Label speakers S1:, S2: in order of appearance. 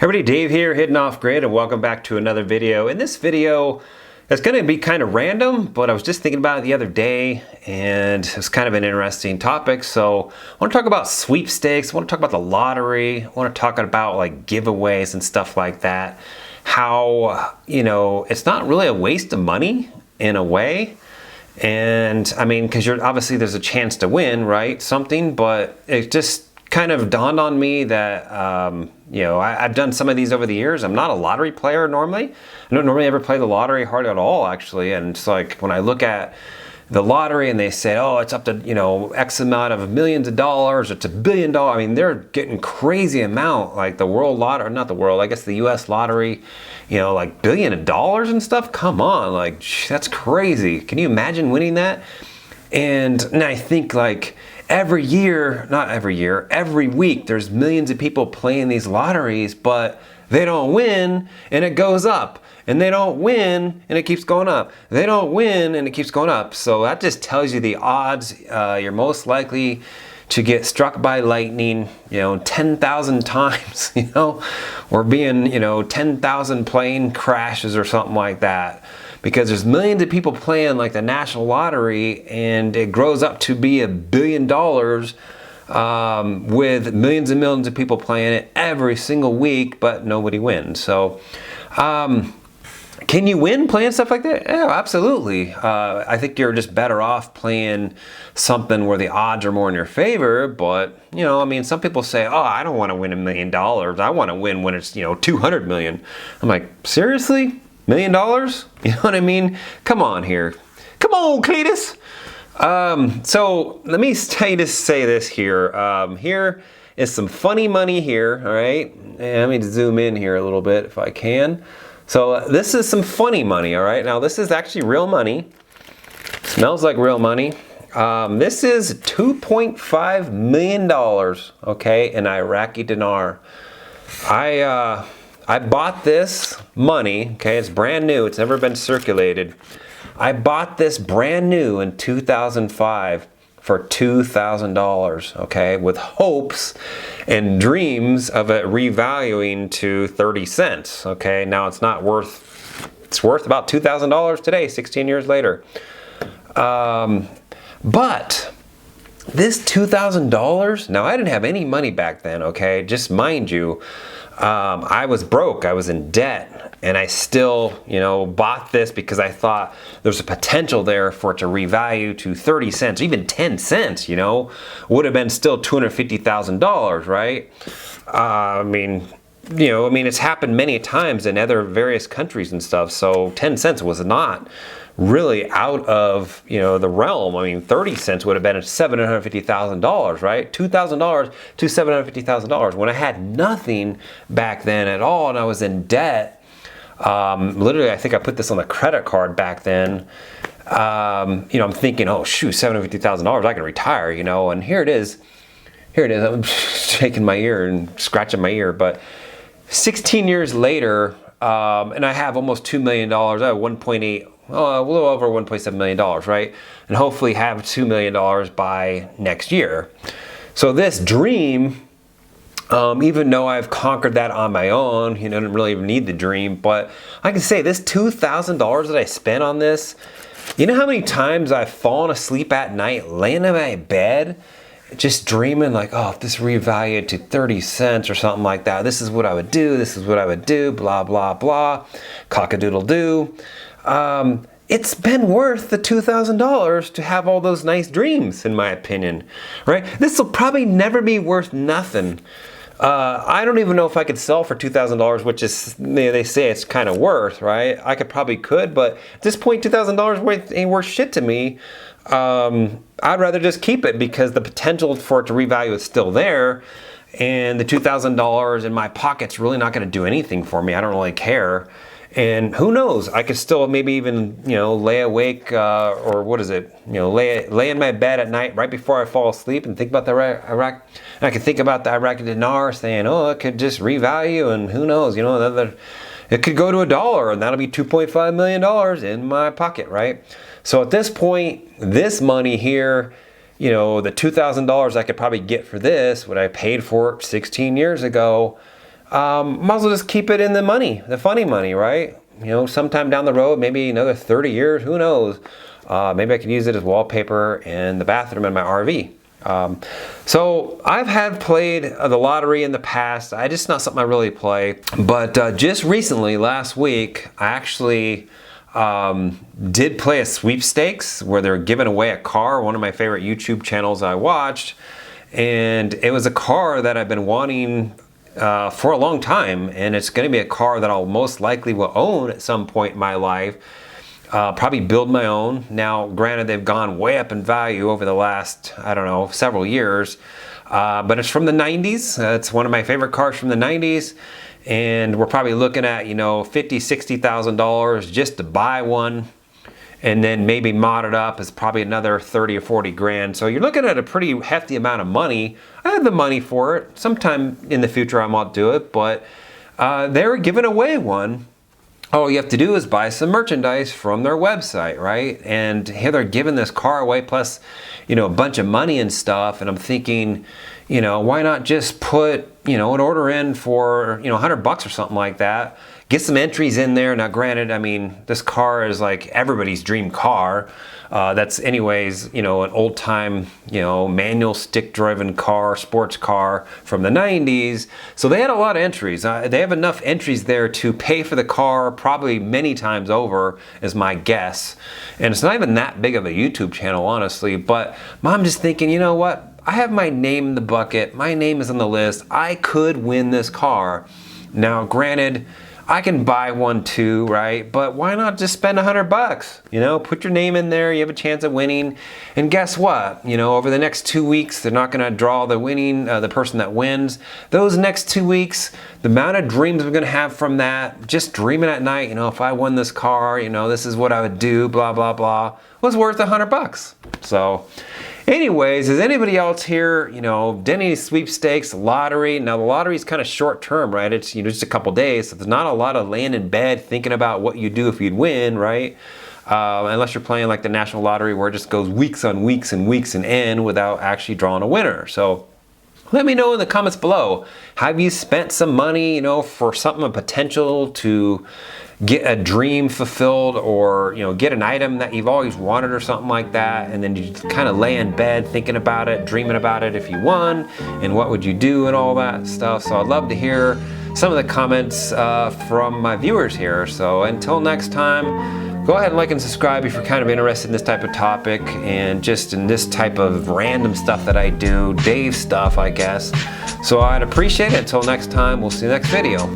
S1: Everybody, Dave here, hitting off grid, and welcome back to another video. In this video, it's going to be kind of random, but I was just thinking about it the other day, and it's kind of an interesting topic. So I want to talk about sweepstakes. I want to talk about the lottery. I want to talk about like giveaways and stuff like that. How, it's not really a waste of money in a way. And I mean, because obviously there's a chance to win, right? Something, but it just kind of dawned on me that, I've done some of these over the years. I'm not a lottery player normally. I don't normally ever play the lottery hard at all, actually. And it's like when I look at the lottery and they say, oh, it's up to, X amount of millions of dollars, it's $1 billion. I mean, they're getting crazy amount, like the world lottery, not the world, I guess the US lottery, like $1 billion and stuff. Come on, like that's crazy. Can you imagine winning that? And I think like every week, there's millions of people playing these lotteries, but they don't win and it goes up. And they don't win and it keeps going up. They don't win and it keeps going up. So that just tells you the odds. You're most likely to get struck by lightning, 10,000 times, or being, 10,000 plane crashes or something like that. Because there's millions of people playing like the national lottery, and it grows up to be $1 billion with millions and millions of people playing it every single week, but nobody wins. So can you win playing stuff like that? Yeah, absolutely. I think you're just better off playing something where the odds are more in your favor. But, some people say, oh, I don't want to win $1 million. I want to win when it's, 200 million. I'm like, seriously? $1 million? You know what I mean? Come on here. Come on, Cletus. So let me say this here. Here is some funny money here, all right? And let me zoom in here a little bit if I can. So this is some funny money, all right? Now this is actually real money. Smells like real money. This is $2.5 million, okay, in Iraqi dinar. I bought this money, okay, it's brand new, it's never been circulated. I bought this brand new in 2005 for $2,000, okay, with hopes and dreams of it revaluing to 30 cents, okay. Now it's worth about $2,000 today, 16 years later. But this $2,000, now I didn't have any money back then, okay, just mind you, I was broke, I was in debt, and I still, bought this because I thought there's a potential there for it to revalue to 30 cents, even 10 cents, would have been still $250,000, right? It's happened many times in other various countries and stuff, so 10 cents was not really out of, the realm. 30 cents would have been $750,000, right? $2,000 to $750,000 when I had nothing back then at all, and I was in debt. Literally, I think I put this on the credit card back then. I'm thinking, oh shoot, $750,000, I can retire, and here it is. I'm shaking my ear and scratching my ear, but 16 years later, and I have almost $2 million. I have 1.8. A little over $1.7 million, right? And hopefully have $2 million by next year. So this dream, even though I've conquered that on my own, I didn't really even need the dream, but I can say this $2,000 that I spent on this, you know how many times I've fallen asleep at night laying in my bed, just dreaming like, oh, if this revalued to 30 cents or something like that, this is what I would do, blah, blah, blah, cock-a-doodle-doo. It's been worth the $2,000 to have all those nice dreams, in my opinion, right? This will probably never be worth nothing. I don't even know if I could sell for $2,000, which is, they say it's kind of worth, right? I could, but at this point, $2,000 ain't worth shit to me. I'd rather just keep it because the potential for it to revalue is still there. And the $2,000 in my pocket's really not going to do anything for me. I don't really care. And who knows, I could still maybe even, lay awake, or what is it, lay in my bed at night right before I fall asleep and think about the Iraq. And I could think about the Iraqi dinar saying, oh, it could just revalue, and who knows, it could go to $1 and that'll be $2.5 million in my pocket, right? So at this point, this money here, the $2,000 I could probably get for this, what I paid for it 16 years ago, might as well just keep it in the money, the funny money, right? You know, sometime down the road, maybe another 30 years, who knows? Maybe I could use it as wallpaper in the bathroom in my RV. So I've played the lottery in the past. Just not something I really play. But just recently, last week, I actually did play a sweepstakes where they're giving away a car, one of my favorite YouTube channels I watched. And it was a car that I've been wanting for a long time, and it's going to be a car that I'll most likely will own at some point in my life. Probably build my own. Now, granted, they've gone way up in value over the last, I don't know, several years, but it's from the 90s. It's one of my favorite cars from the 90s, and we're probably looking at, you know, $50,000, $60,000 just to buy one. And then maybe mod it up is probably another 30 or 40 grand. So you're looking at a pretty hefty amount of money. I have the money for it. Sometime in the future I might do it, but they were giving away one. All you have to do is buy some merchandise from their website, right? And here they're giving this car away plus, you know, a bunch of money and stuff. And I'm thinking, you know, why not just put, you know, an order in for, you know, $100 or something like that. Get some entries in there. Now, granted, I mean, this car is like everybody's dream car. That's anyways, you know, an old time, you know, manual stick driven car, sports car from the 90s. So they had a lot of entries. They have enough entries there to pay for the car probably many times over is my guess. And it's not even that big of a YouTube channel, honestly, but I'm just thinking, you know what? I have my name in the bucket. My name is on the list. I could win this car. Now, granted, I can buy one too, right? But why not just spend $100? You know, put your name in there, you have a chance of winning. And guess what? You know, over the next 2 weeks, they're not gonna draw the the person that wins. Those next 2 weeks, the amount of dreams we're gonna have from that, just dreaming at night, you know, if I won this car, you know, this is what I would do, blah, blah, blah, was worth $100. So, anyways, is anybody else here, you know, did any sweepstakes, lottery? Now the lottery is kind of short term, right? It's, you know, just a couple days. So there's not a lot of laying in bed thinking about what you do if you'd win, right? Unless you're playing like the national lottery where it just goes weeks on weeks and weeks and end without actually drawing a winner. So let me know in the comments below. Have you spent some money, you know, for something of potential to get a dream fulfilled, or, you know, get an item that you've always wanted or something like that, and then you just kind of lay in bed thinking about it, dreaming about it if you won, and what would you do and all that stuff. So I'd love to hear some of the comments from my viewers here. So until next time, go ahead and like and subscribe if you're kind of interested in this type of topic and just in this type of random stuff that I do, Dave stuff, I guess. So I'd appreciate it. Until next time, we'll see you next video.